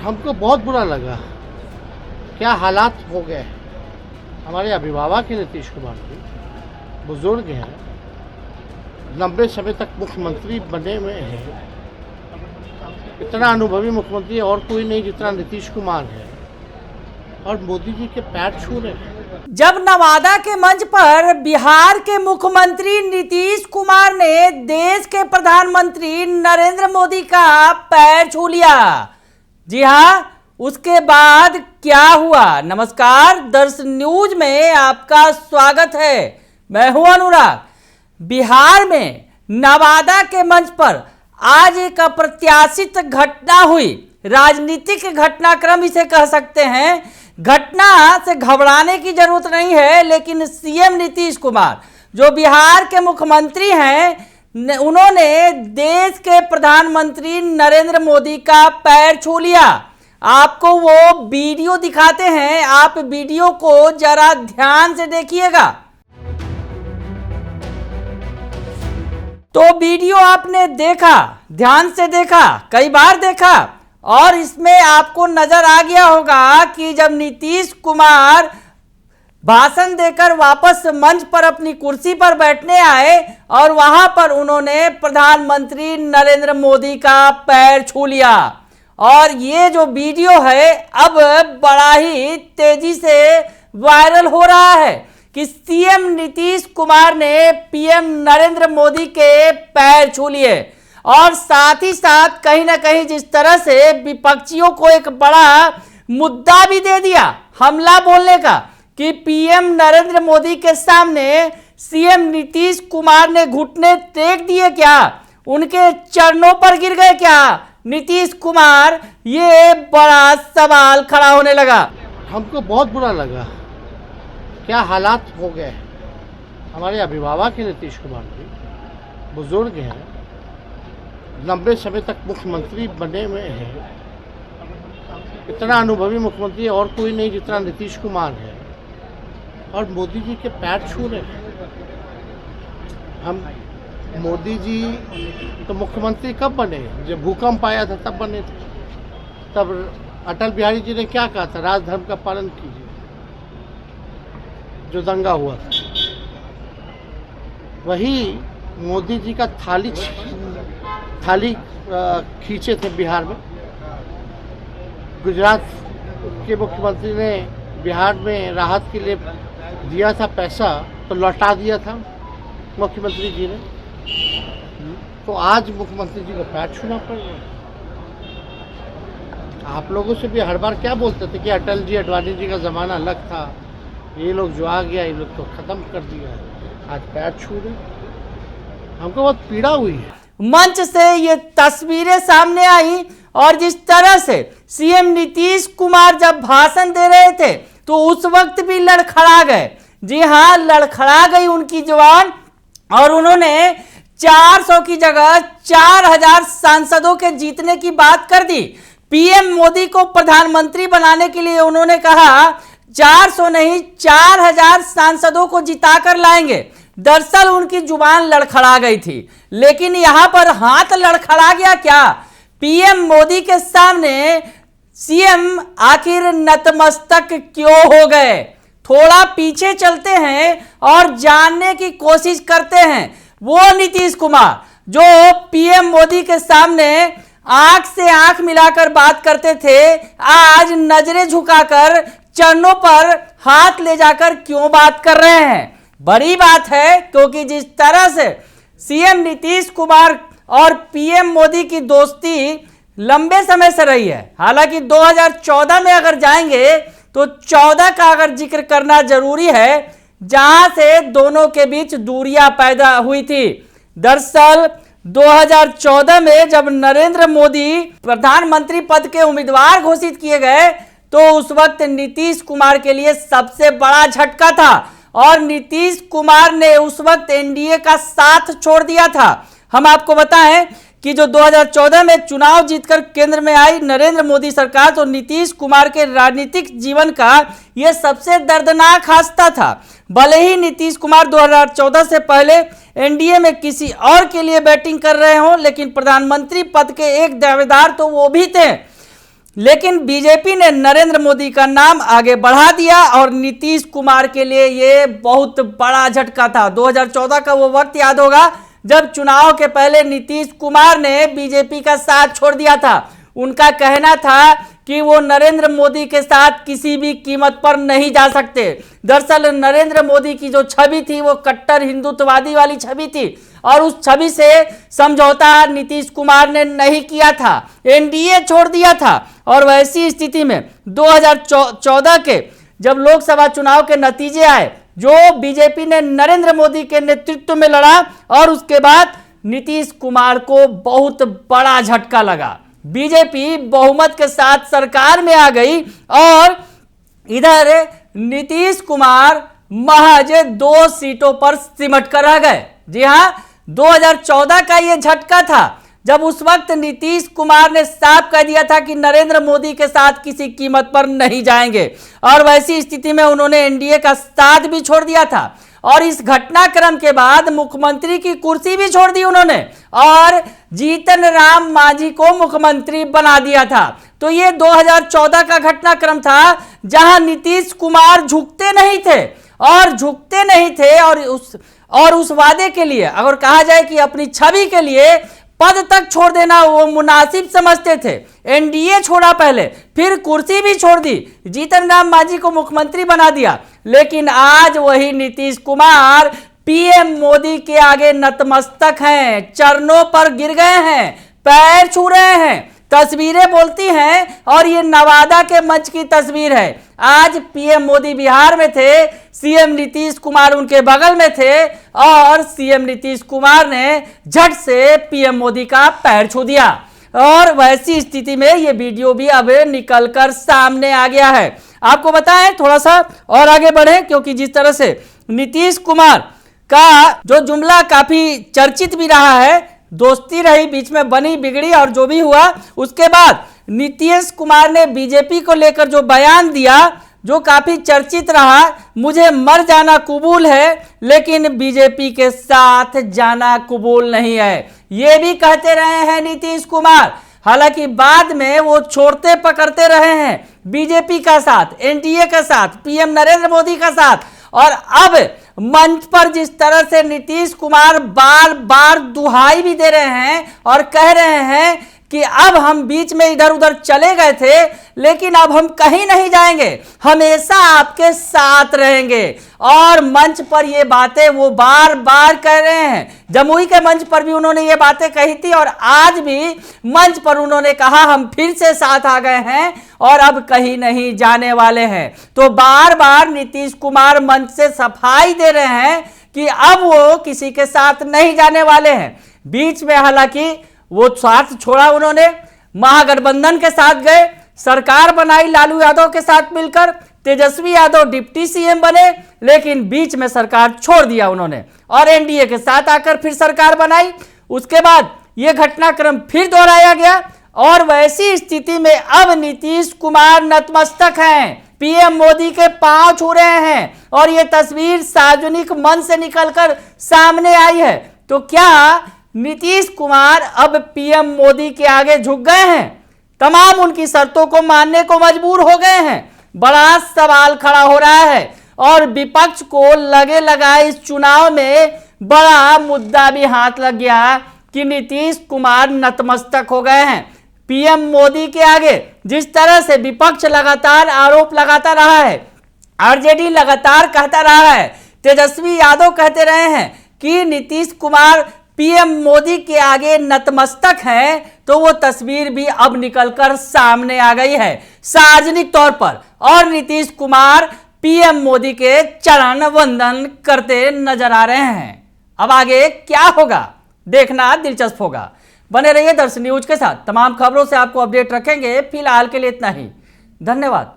हमको बहुत बुरा लगा। क्या हालात हो गए। हमारे अभिभावक हैं नीतीश कुमार जी, बुजुर्ग हैं, लंबे समय तक मुख्यमंत्री बने हुए हैं। इतना अनुभवी मुख्यमंत्री और कोई नहीं जितना नीतीश कुमार है, और मोदी जी के पैर छू रहे हैं। जब नवादा के मंच पर बिहार के मुख्यमंत्री नीतीश कुमार ने देश के प्रधानमंत्री नरेंद्र मोदी का पैर छू लिया। जी हां, उसके बाद क्या हुआ? नमस्कार, दर्श न्यूज में आपका स्वागत है। मैं हूं अनुराग। बिहार में नवादा के मंच पर आज एक अप्रत्याशित घटना हुई। राजनीतिक घटनाक्रम इसे कह सकते हैं। घटना से घबराने की जरूरत नहीं है, लेकिन सीएम नीतीश कुमार जो बिहार के मुख्यमंत्री हैं, उन्होंने देश के प्रधानमंत्री नरेंद्र मोदी का पैर छू लिया। आपको वो वीडियो दिखाते हैं, आप वीडियो को जरा ध्यान से देखिएगा। तो वीडियो आपने देखा, ध्यान से देखा, कई बार देखा, और इसमें आपको नजर आ गया होगा कि जब नीतीश कुमार भाषण देकर वापस मंच पर अपनी कुर्सी पर बैठने आए और वहां पर उन्होंने प्रधानमंत्री नरेंद्र मोदी का पैर छू लिया। और ये जो वीडियो है अब बड़ा ही तेजी से वायरल हो रहा है कि सीएम नीतीश कुमार ने पीएम नरेंद्र मोदी के पैर छू लिए, और साथ ही साथ कहीं ना कहीं जिस तरह से विपक्षियों को एक बड़ा मुद्दा भी दे दिया हमला बोलने का कि पीएम नरेंद्र मोदी के सामने सीएम नीतीश कुमार ने घुटने टेक दिए क्या, उनके चरणों पर गिर गए क्या नीतीश कुमार? ये बड़ा सवाल खड़ा होने लगा। हमको बहुत बुरा लगा। क्या हालात हो गए। हमारे अभिभावक हैं नीतीश कुमार जी, बुजुर्ग हैं, लंबे समय तक मुख्यमंत्री बने हुए हैं। इतना अनुभवी मुख्यमंत्री और कोई नहीं जितना नीतीश कुमार है, और मोदी जी के पैर छू रहे हैं। हम मोदी जी तो मुख्यमंत्री कब बने? जब भूकंप आया था तब बने थे। तब अटल बिहारी जी ने क्या कहा था? राजधर्म का पालन कीजिए, जो दंगा हुआ था। वही मोदी जी का थाली खींचे थे बिहार में। गुजरात के मुख्यमंत्री ने बिहार में राहत के लिए दिया था पैसा, तो लौटा दिया था मुख्यमंत्री जी ने। तो आज मुख्यमंत्री जी को पैर छूना पड़ रहा है। आप लोगों से भी हर बार क्या बोलते थे कि अटल जी अडवाणी जी का ज़माना अलग था, ये लोग जो आ गया ये लोग तो ख़त्म कर दिया है। आज पैर छू रहे, हमको बहुत पीड़ा हुई है। मंच से ये तस्वीरें सामने आई, और जिस तरह से सीएम नीतीश कुमार जब भाषण दे रहे थे तो उस वक्त भी लड़खड़ा गए। जी हां, लड़खड़ा गई उनकी जुबान, और उन्होंने 400 की जगह 4000 सांसदों के जीतने की बात कर दी। पीएम मोदी को प्रधानमंत्री बनाने के लिए उन्होंने कहा 400 नहीं 4000 सांसदों को जिताकर लाएंगे। दरअसल उनकी जुबान लड़खड़ा गई थी, लेकिन यहां पर हाथ लड़खड़ा गया क्या? पीएम मोदी के सामने सीएम आखिर नतमस्तक क्यों हो गए? थोड़ा पीछे चलते हैं और जानने की कोशिश करते हैं। वो नीतीश कुमार जो पीएम मोदी के सामने आंख से आंख मिलाकर बात करते थे, आज नजरें झुकाकर चरणों पर हाथ ले जाकर क्यों बात कर रहे हैं? बड़ी बात है, क्योंकि जिस तरह से सीएम नीतीश कुमार और पीएम मोदी की दोस्ती लंबे समय से रही है। हालांकि 2014 में अगर जाएंगे तो 14 का अगर जिक्र करना जरूरी है, जहां से दोनों के बीच दूरियां पैदा हुई थी। दरअसल 2014 में जब नरेंद्र मोदी प्रधानमंत्री पद के उम्मीदवार घोषित किए गए, तो उस वक्त नीतीश कुमार के लिए सबसे बड़ा झटका था, और नीतीश कुमार ने उस वक्त एनडीए का साथ छोड़ दिया था। हम आपको बताएं कि जो 2014 में चुनाव जीतकर केंद्र में आई नरेंद्र मोदी सरकार, तो नीतीश कुमार के राजनीतिक जीवन का यह सबसे दर्दनाक हादसा था। भले ही नीतीश कुमार 2014 से पहले एनडीए में किसी और के लिए बैटिंग कर रहे हों, लेकिन प्रधानमंत्री पद के एक दावेदार तो वो भी थे। लेकिन बीजेपी ने नरेंद्र मोदी का नाम आगे बढ़ा दिया और नीतीश कुमार के लिए ये बहुत बड़ा झटका था। 2014 का वो वक्त याद होगा जब चुनाव के पहले नीतीश कुमार ने बीजेपी का साथ छोड़ दिया था। उनका कहना था कि वो नरेंद्र मोदी के साथ किसी भी कीमत पर नहीं जा सकते। दरअसल नरेंद्र मोदी की जो छवि थी वो कट्टर हिंदुत्ववादी वाली छवि थी और उस छवि से समझौता नीतीश कुमार ने नहीं किया था, एनडीए छोड़ दिया था। और वैसी स्थिति में 2014 के जब लोकसभा चुनाव के नतीजे आए, जो बीजेपी ने नरेंद्र मोदी के नेतृत्व में लड़ा और उसके बाद नीतीश कुमार को बहुत बड़ा झटका लगा। बीजेपी बहुमत के साथ सरकार में आ गई और इधर नीतीश कुमार महज 2 सीटों पर सिमट कर रह गए। जी हां, 2014 का यह झटका था जब उस वक्त नीतीश कुमार ने साफ कह दिया था कि नरेंद्र मोदी के साथ किसी कीमत पर नहीं जाएंगे और वैसी स्थिति में उन्होंने एनडीए का साथ भी छोड़ दिया था। और इस घटनाक्रम के बाद मुख्यमंत्री की कुर्सी भी छोड़ दी उन्होंने और जीतन राम मांझी को मुख्यमंत्री बना दिया था। तो ये 2014 का घटनाक्रम था जहां नीतीश कुमार झुकते नहीं थे और उस वादे के लिए, अगर कहा जाए कि अपनी छवि के लिए पद तक छोड़ देना वो मुनासिब समझते थे। एनडीए छोड़ा पहले, फिर कुर्सी भी छोड़ दी, जीतन राम मांझी को मुख्यमंत्री बना दिया। लेकिन आज वही नीतीश कुमार पीएम मोदी के आगे नतमस्तक हैं, चरणों पर गिर गए हैं, पैर छू रहे हैं। तस्वीरें बोलती हैं और ये नवादा के मंच की तस्वीर है। आज पीएम मोदी बिहार में थे, सीएम नीतीश कुमार उनके बगल में थे और सीएम नीतीश कुमार ने झट से पीएम मोदी का पैर छू दिया। और वैसी स्थिति में ये वीडियो भी अब निकलकर सामने आ गया है। आपको बताएं, थोड़ा सा और आगे बढ़े, क्योंकि जिस तरह से नीतीश कुमार का जो जुमला काफी चर्चित भी रहा है, दोस्ती रही, बीच में बनी बिगड़ी और जो भी हुआ, उसके बाद नीतीश कुमार ने बीजेपी को लेकर जो बयान दिया जो काफी चर्चित रहा, मुझे मर जाना कबूल है लेकिन बीजेपी के साथ जाना कबूल नहीं है, ये भी कहते रहे हैं नीतीश कुमार। हालांकि बाद में वो छोड़ते पकड़ते रहे हैं बीजेपी का साथ, एनडीए का साथ, पीएम नरेंद्र मोदी का साथ। और अब मंच पर जिस तरह से नीतीश कुमार बार बार दुहाई भी दे रहे हैं और कह रहे हैं कि अब हम बीच में इधर उधर चले गए थे लेकिन अब हम कहीं नहीं जाएंगे, हमेशा आपके साथ रहेंगे। और मंच पर ये बातें वो बार बार कह रहे हैं। जमुई के मंच पर भी उन्होंने ये बातें कही थी और आज भी मंच पर उन्होंने कहा हम फिर से साथ आ गए हैं और अब कहीं नहीं जाने वाले हैं। तो बार बार नीतीश कुमार मंच से सफाई दे रहे हैं कि अब वो किसी के साथ नहीं जाने वाले हैं। बीच में हालांकि वो साथ छोड़ा, उन्होंने महागठबंधन के साथ गए, सरकार बनाई लालू यादव के साथ मिलकर, तेजस्वी यादव डिप्टी सीएम बने, लेकिन बीच में सरकार छोड़ दिया उन्होंने और एनडीए के साथ आकर फिर सरकार बनाई। उसके बाद यह घटनाक्रम फिर दोहराया गया और वैसी स्थिति में अब नीतीश कुमार नतमस्तक हैं, पीएम मोदी के पांव छू रहे हैं और यह तस्वीर सार्वजनिक मंच से निकलकर सामने आई है। तो क्या नीतीश कुमार अब पीएम मोदी के आगे झुक गए हैं, तमाम उनकी शर्तों को मानने को मजबूर हो गए हैं? बड़ा सवाल खड़ा हो रहा है और विपक्ष को लगे लगाए इस चुनाव में बड़ा मुद्दा भी हाथ लग गया कि नीतीश कुमार नतमस्तक हो गए हैं पीएम मोदी के आगे। जिस तरह से विपक्ष लगातार आरोप लगाता रहा है, आरजेडी लगातार कहता रहा है, तेजस्वी यादव कहते रहे हैं कि नीतीश कुमार पीएम मोदी के आगे नतमस्तक हैं, तो वो तस्वीर भी अब निकलकर सामने आ गई है सार्वजनिक तौर पर और नीतीश कुमार पीएम मोदी के चरण वंदन करते नजर आ रहे हैं। अब आगे क्या होगा देखना दिलचस्प होगा। बने रहिए दर्शन न्यूज के साथ, तमाम खबरों से आपको अपडेट रखेंगे। फिलहाल के लिए इतना ही, धन्यवाद।